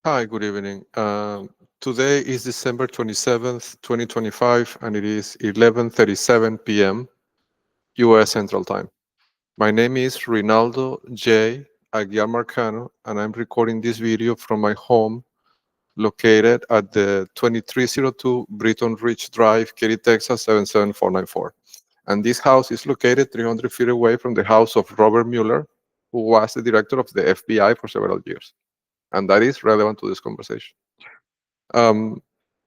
Hi, good evening. Today is December 27th, 2025, and it is 11:37 p.m. U.S. Central Time. My name is Rinaldo J. Aguiar Marcano, and I'm recording this video from my home located at the 2302 Britton Ridge Drive, Katy, Texas 77494. And this house is located 300 feet away from the house of Robert Mueller, who was the director of the FBI for several years. And that is relevant to this conversation. Um,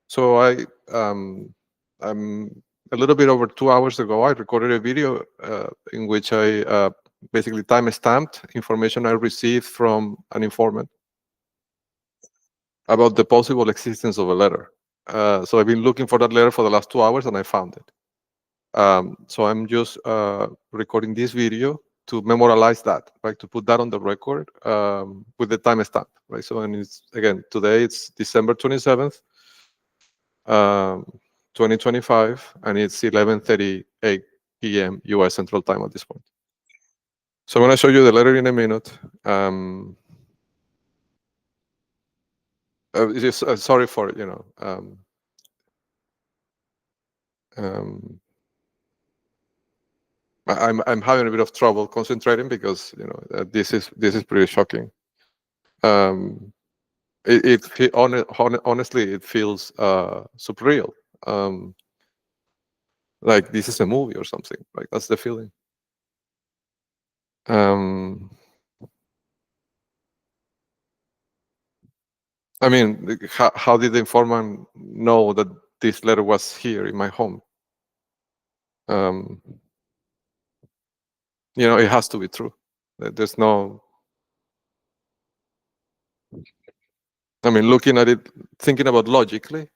so I'm a little bit over 2 hours ago, I recorded a video in which I basically time-stamped information I received from an informant about the possible existence of a letter. So I've been looking for that letter for the last 2 hours, and I found it. So I'm just recording this video to memorialize that, right? To put that on the record with the timestamp, right? So, and it's again today it's December 27th, 2025, and it's 11:38 p.m. U.S. Central Time at this point. So I'm going to show you the letter in a minute. Just sorry for I'm having a bit of trouble concentrating because this is pretty shocking. Honestly, it feels surreal. Like this is a movie or something. Like that's the feeling. I mean, how did the informant know that this letter was here in my home? It has to be true. There's no. I mean, looking at it, thinking about logically,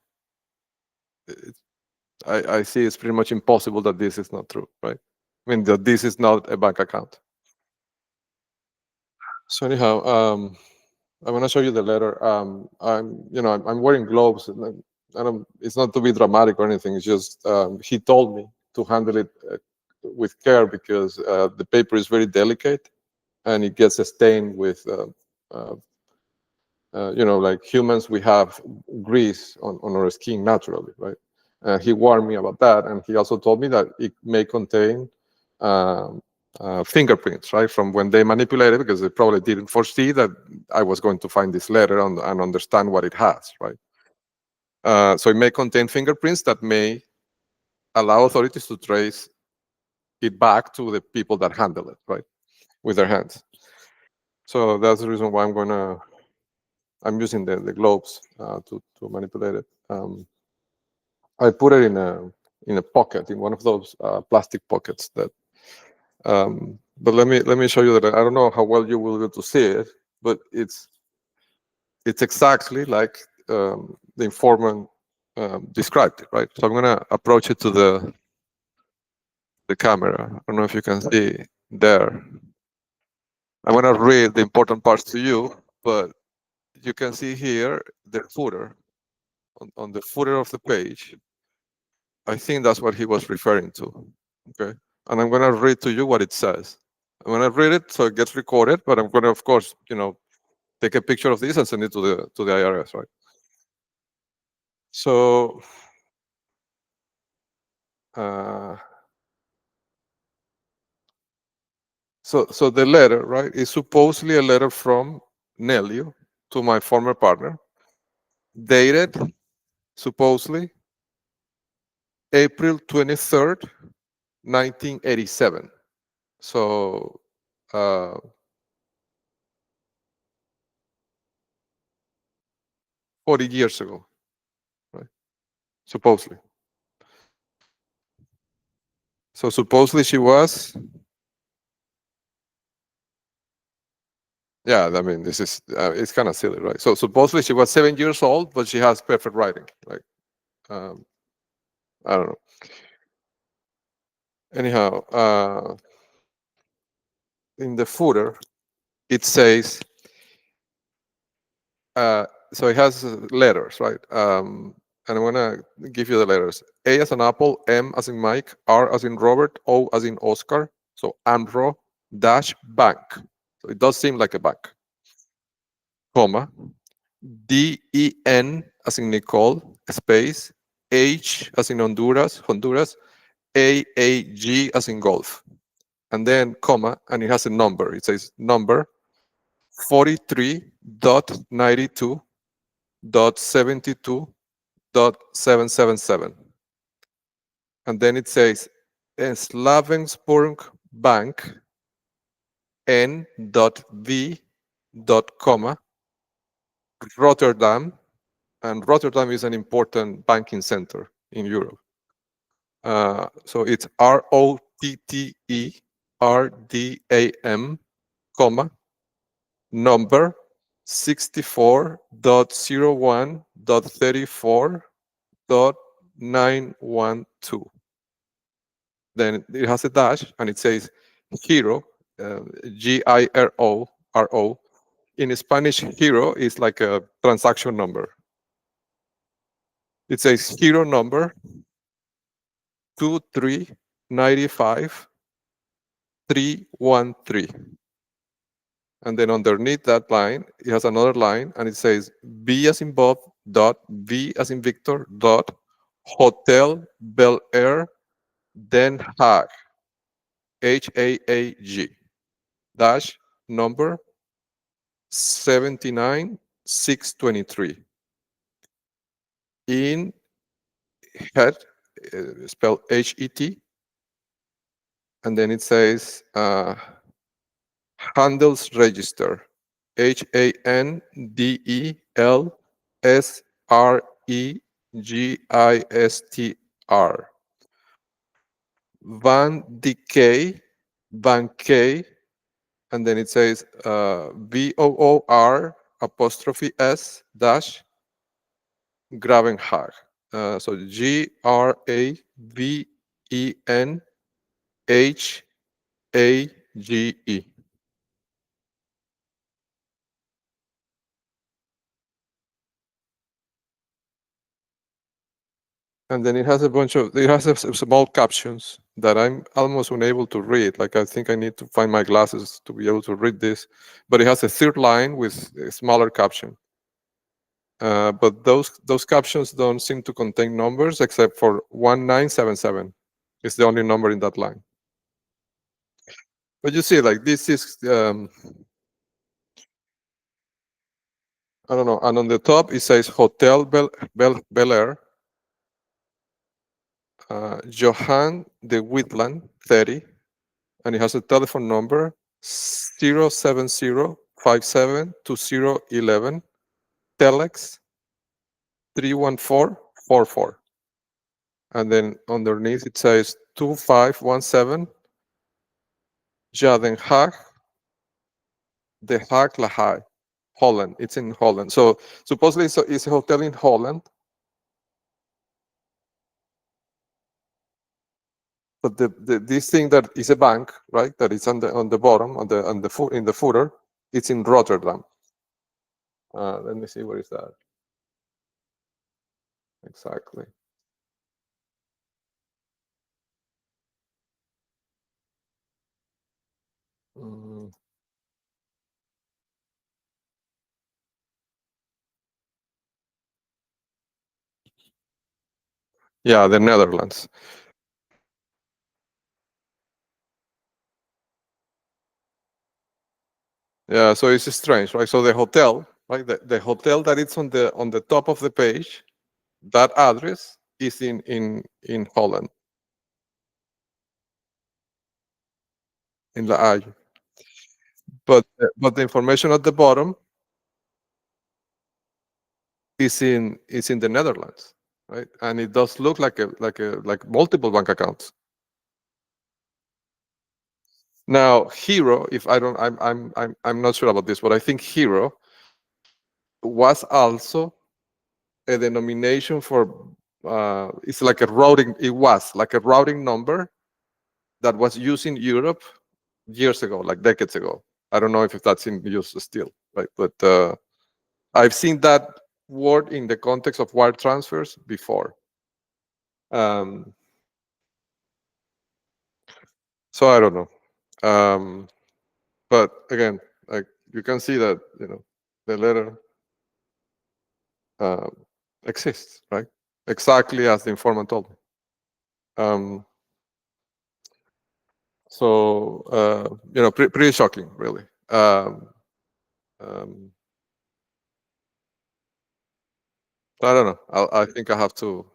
I see it's pretty much impossible that this is not true, right? I mean, that this is not a bank account. So anyhow, I'm gonna show you the letter. I'm wearing gloves. And it's not to be dramatic or anything. It's just he told me to handle it with care because the paper is very delicate and it gets stained with, like humans, we have grease on our skin naturally, right? He warned me about that, and he also told me that it may contain fingerprints, right, from when they manipulated, because they probably didn't foresee that I was going to find this letter and understand what it has, right? So it may contain fingerprints that may allow authorities to trace it back to the people that handle it, right, with their hands. So that's the reason why I'm using the globes to manipulate it. I put it in a pocket, in one of those plastic pockets that. But let me show you that. I don't know how well you will be able to see it, but it's exactly like the informant described it, right? So I'm gonna approach it to the camera. I don't know if you can see there. I'm gonna read the important parts to you, but you can see here the footer on the footer of the page. I think that's what he was referring to. Okay, and I'm gonna read to you what it says. I'm gonna read it so it gets recorded, but I'm gonna, of course, take a picture of this and send it to the IRS, right? So, uh, so the letter, right, is supposedly a letter from Nelio to my former partner, dated supposedly April 23rd, 1987. So, 40 years ago, right? Supposedly. So supposedly she was. Yeah, I mean, this is it's kind of silly, right? So supposedly she was 7 years old, but she has perfect writing. Like, I don't know. Anyhow, in the footer, it says, so it has letters, right? And I'm gonna give you the letters: A as in apple, M as in Mike, R as in Robert, O as in Oscar. So Amro dash bank. So it does seem like a bank. Comma, DEN as in Nicole, space, H as in Honduras, AAG as in golf, and then comma, and it has a number. It says number 43.92.72.777. And then it says Slavensburg Bank N.V. comma Rotterdam, and Rotterdam is an important banking center in Europe. So it's ROTTERDAM, comma, number 64.01.34.912. Then it has a dash and it says Giro, GIRO. In Spanish, Giro is like a transaction number. It says Giro number 2395313. And then underneath that line, it has another line and it says B as in Bob, dot, V as in Victor, dot, Hotel Bel Air, Den Haag, HAAG, dash, number 79623. In Het, spelled HET, and then it says Handelsregister, HANDELSREGISTR. Van Dijk, Bankay, and then it says VOOR apostrophe S dash Gravenhage. So GRAVENHAGE. And then it has small captions that I'm almost unable to read. Like I think I need to find my glasses to be able to read this. But it has a third line with a smaller caption. But those captions don't seem to contain numbers except for 1977. It's the only number in that line. But you see, like this is I don't know. And on the top it says Hotel Bel Air, Johan de Whitland 30, and it has a telephone number 070572011, telex 31444. And then underneath it says 2517 Jaden Haag, The Haag La Haye, Holland. It's in Holland. So supposedly it's a hotel in Holland. But this thing that is a bank, right? That is on the bottom, in the footer, it's in Rotterdam. Let me see, where is that? Exactly. Yeah, the Netherlands. Yeah, so it's strange, right? So the hotel, right? The hotel that it's on the top of the page, that address is in Holland, in La Haye. But the information at the bottom is in the Netherlands, right? And it does look like multiple bank accounts. Now, Hero, if I don't, I'm not sure about this, but I think Hero was also a denomination for it's like a routing. It was like a routing number that was used in Europe years ago, like decades ago. I don't know if that's in use still, right? But I've seen that word in the context of wire transfers before. So I don't know. But again, like you can see that the letter exists, right? Exactly as the informant told me. So pretty shocking, really. Um, I don't know. I think I have to,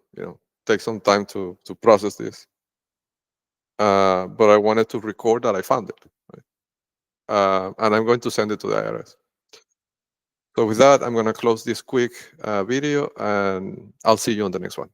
take some time to process this. But I wanted to record that I found it, right? And I'm going to send it to the IRS. So with that, I'm going to close this quick video, and I'll see you on the next one.